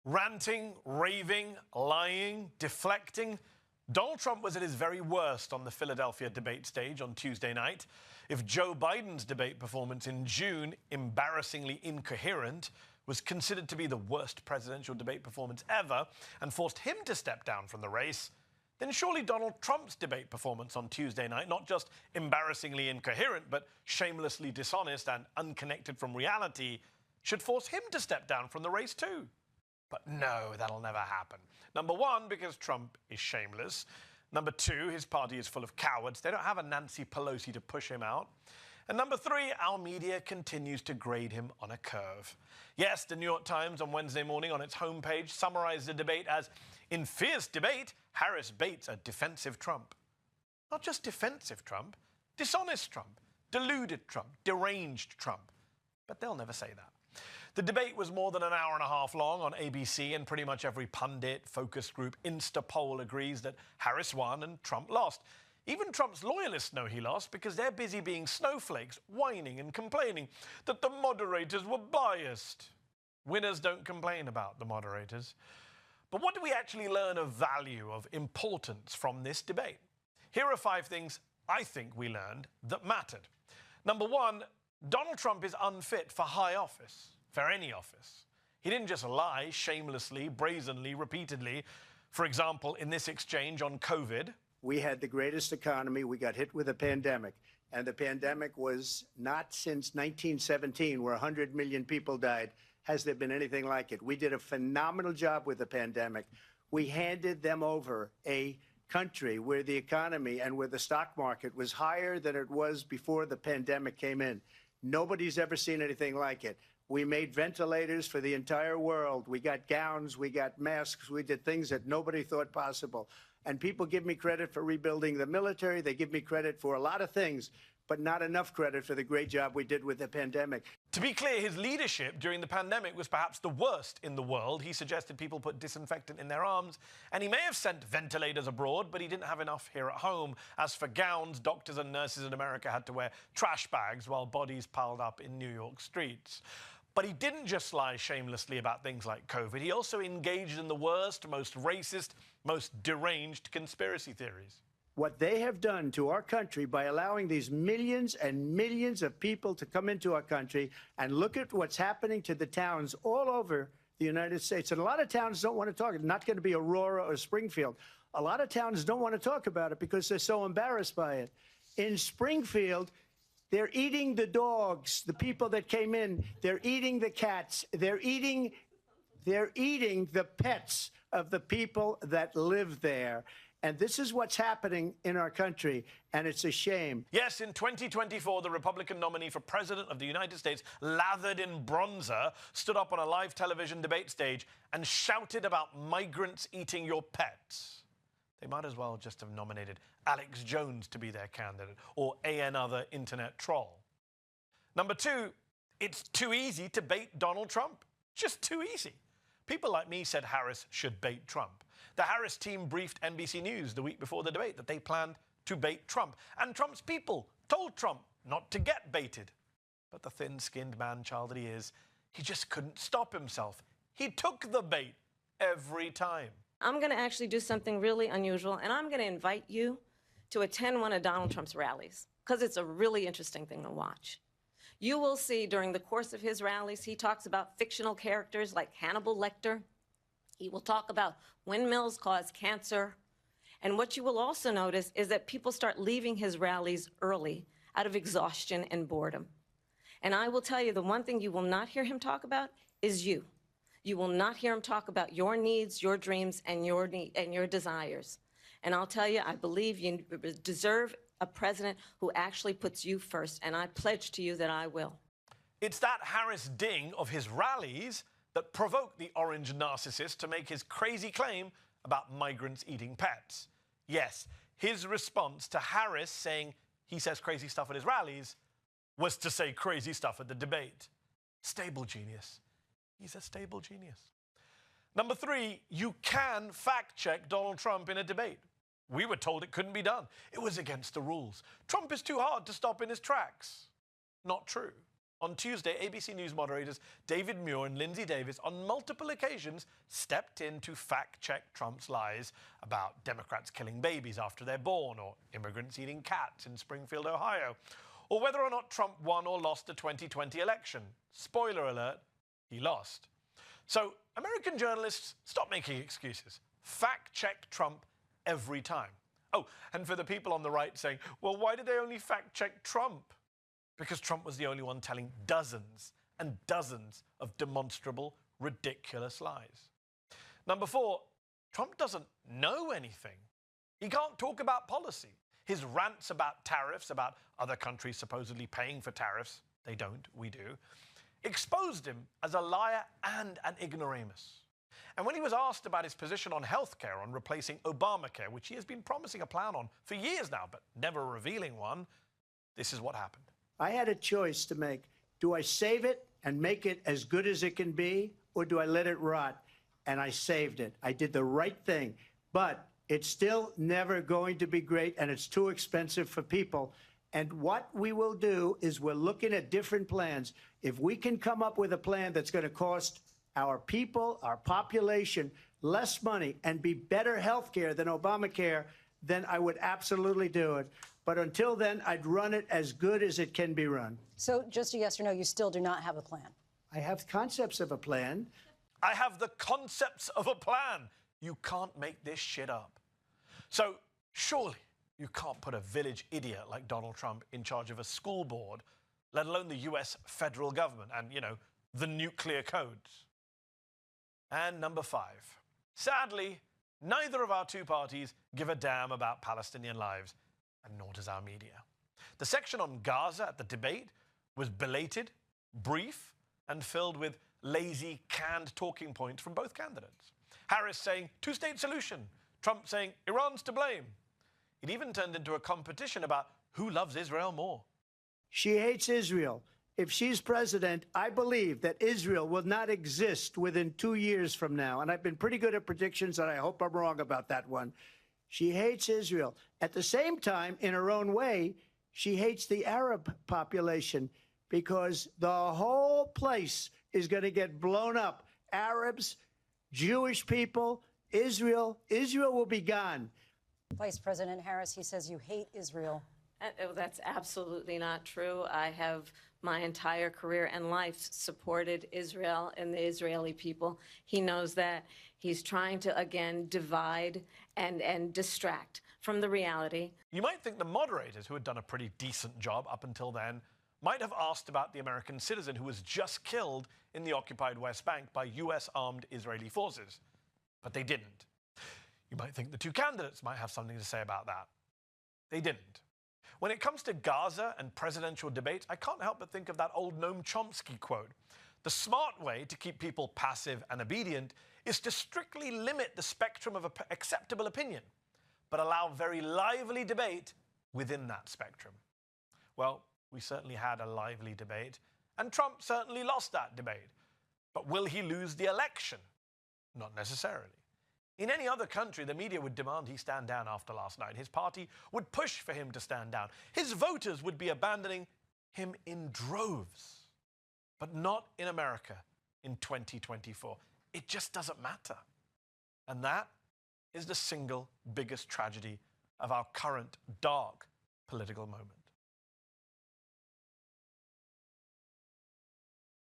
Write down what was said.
Ranting, raving, lying, deflecting. Donald Trump was at his very worst on the Philadelphia debate stage on Tuesday night. If Joe Biden's debate performance in June, embarrassingly incoherent, was considered to be the worst presidential debate performance ever and forced him to step down from the race, then surely Donald Trump's debate performance on Tuesday night, not just embarrassingly incoherent, but shamelessly dishonest and unconnected from reality, should force him to step down from the race too. But no, that'll never happen. Number one, because Trump is shameless. Number two, his party is full of cowards. They don't have a Nancy Pelosi to push him out. And number three, our media continues to grade him on a curve. Yes, the New York Times on Wednesday morning on its homepage summarized the debate as, in fierce debate, Harris baits a defensive Trump. Not just defensive Trump, dishonest Trump, deluded Trump, deranged Trump. But they'll never say that. The debate was more than an hour and a half long on ABC, and pretty much every pundit, focus group, Insta poll agrees that Harris won and Trump lost. Even Trump's loyalists know he lost because they're busy being snowflakes, whining and complaining that the moderators were biased. Winners don't complain about the moderators. But what do we actually learn of value, of importance from this debate? Here are 5 things I think we learned that mattered. Number one, Donald Trump is unfit for high office. For any office. He didn't just lie shamelessly, brazenly, repeatedly. For example, in this exchange on COVID. We had the greatest economy. We got hit with a pandemic. And the pandemic was not since 1917, where 100 million people died, has there been anything like it. We did a phenomenal job with the pandemic. We handed them over a country where the economy and where the stock market was higher than it was before the pandemic came in. Nobody's ever seen anything like it. We made ventilators for the entire world. We got gowns, we got masks, we did things that nobody thought possible. And people give me credit for rebuilding the military. They give me credit for a lot of things, but not enough credit for the great job we did with the pandemic. To be clear, his leadership during the pandemic was perhaps the worst in the world. He suggested people put disinfectant in their arms, and he may have sent ventilators abroad, but he didn't have enough here at home. As for gowns, doctors and nurses in America had to wear trash bags while bodies piled up in New York streets. But he didn't just lie shamelessly about things like COVID. He also engaged in the worst, most racist, most deranged conspiracy theories. What they have done to our country by allowing these millions and millions of people to come into our country, and look at what's happening to the towns all over the United States. And a lot of towns don't want to talk. It's not going to be Aurora or Springfield. A lot of towns don't want to talk about it because they're so embarrassed by it. In Springfield, they're eating the dogs, the people that came in. They're eating the cats. They're eating the pets of the people that live there. And this is what's happening in our country, and it's a shame. Yes, in 2024, the Republican nominee for president of the United States, lathered in bronzer, stood up on a live television debate stage and shouted about migrants eating your pets. They might as well just have nominated Alex Jones to be their candidate, or another internet troll. Number two, it's too easy to bait Donald Trump. Just too easy. People like me said Harris should bait Trump. The Harris team briefed NBC News the week before the debate that they planned to bait Trump. And Trump's people told Trump not to get baited. But the thin-skinned man-child that he is, he just couldn't stop himself. He took the bait every time. I'm going to actually do something really unusual, and I'm going to invite you to attend one of Donald Trump's rallies, because it's a really interesting thing to watch. You will see during the course of his rallies, he talks about fictional characters like Hannibal Lecter. He will talk about windmills cause cancer. And what you will also notice is that people start leaving his rallies early out of exhaustion and boredom. And I will tell you, the one thing you will not hear him talk about is you. You will not hear him talk about your needs, your dreams, and your desires. And I'll tell you, I believe you deserve a president who actually puts you first, and I pledge to you that I will. It's that Harris ding of his rallies that provoked the orange narcissist to make his crazy claim about migrants eating pets. Yes, his response to Harris saying he says crazy stuff at his rallies was to say crazy stuff at the debate. Stable genius. He's a stable genius. Number three, you can fact-check Donald Trump in a debate. We were told it couldn't be done. It was against the rules. Trump is too hard to stop in his tracks. Not true. On Tuesday, ABC News moderators David Muir and Lindsay Davis on multiple occasions stepped in to fact-check Trump's lies about Democrats killing babies after they're born, or immigrants eating cats in Springfield, Ohio, or whether or not Trump won or lost the 2020 election. Spoiler alert, he lost. So, American journalists, stop making excuses. Fact-check Trump every time. Oh, and for the people on the right saying, well, why did they only fact-check Trump? Because Trump was the only one telling dozens and dozens of demonstrable, ridiculous lies. Number 4, Trump doesn't know anything. He can't talk about policy. His rants about tariffs, about other countries supposedly paying for tariffs, they don't, we do, exposed him as a liar and an ignoramus. And when he was asked about his position on healthcare, on replacing Obamacare, which he has been promising a plan on for years now, but never revealing one, this is what happened. I had a choice to make. Do I save it and make it as good as it can be, or do I let it rot? And I saved it. I did the right thing. But it's still never going to be great, and it's too expensive for people. And what we will do is we're looking at different plans. If we can come up with a plan that's going to cost our people, our population, less money and be better health care than Obamacare, then I would absolutely do it. But until then, I'd run it as good as it can be run. So just a yes or no, you still do not have a plan? I have concepts of a plan. I have the concepts of a plan. You can't make this shit up. So surely you can't put a village idiot like Donald Trump in charge of a school board, let alone the US federal government and, you know, the nuclear codes. And number 5, sadly, neither of our two parties give a damn about Palestinian lives, and nor does our media. The section on Gaza at the debate was belated, brief, and filled with lazy, canned talking points from both candidates. Harris saying, two-state solution. Trump saying, Iran's to blame. It even turned into a competition about who loves Israel more. She hates Israel. If she's president, I believe that Israel will not exist within 2 years from now. And I've been pretty good at predictions, and I hope I'm wrong about that one. She hates Israel. At the same time, in her own way, she hates the Arab population because the whole place is going to get blown up. Arabs, Jewish people, Israel will be gone. Vice President Harris, he says you hate Israel. That's absolutely not true. I have my entire career and life supported Israel and the Israeli people. He knows that. He's trying to, again, divide and distract from the reality. You might think the moderators, who had done a pretty decent job up until then, might have asked about the American citizen who was just killed in the occupied West Bank by US armed Israeli forces. But they didn't. You might think the two candidates might have something to say about that. They didn't. When it comes to Gaza and presidential debates, I can't help but think of that old Noam Chomsky quote. The smart way to keep people passive and obedient is to strictly limit the spectrum of acceptable opinion, but allow very lively debate within that spectrum. Well, we certainly had a lively debate, and Trump certainly lost that debate. But will he lose the election? Not necessarily. In any other country, the media would demand he stand down after last night. His party would push for him to stand down. His voters would be abandoning him in droves. But not in America in 2024. It just doesn't matter. And that is the single biggest tragedy of our current dark political moment.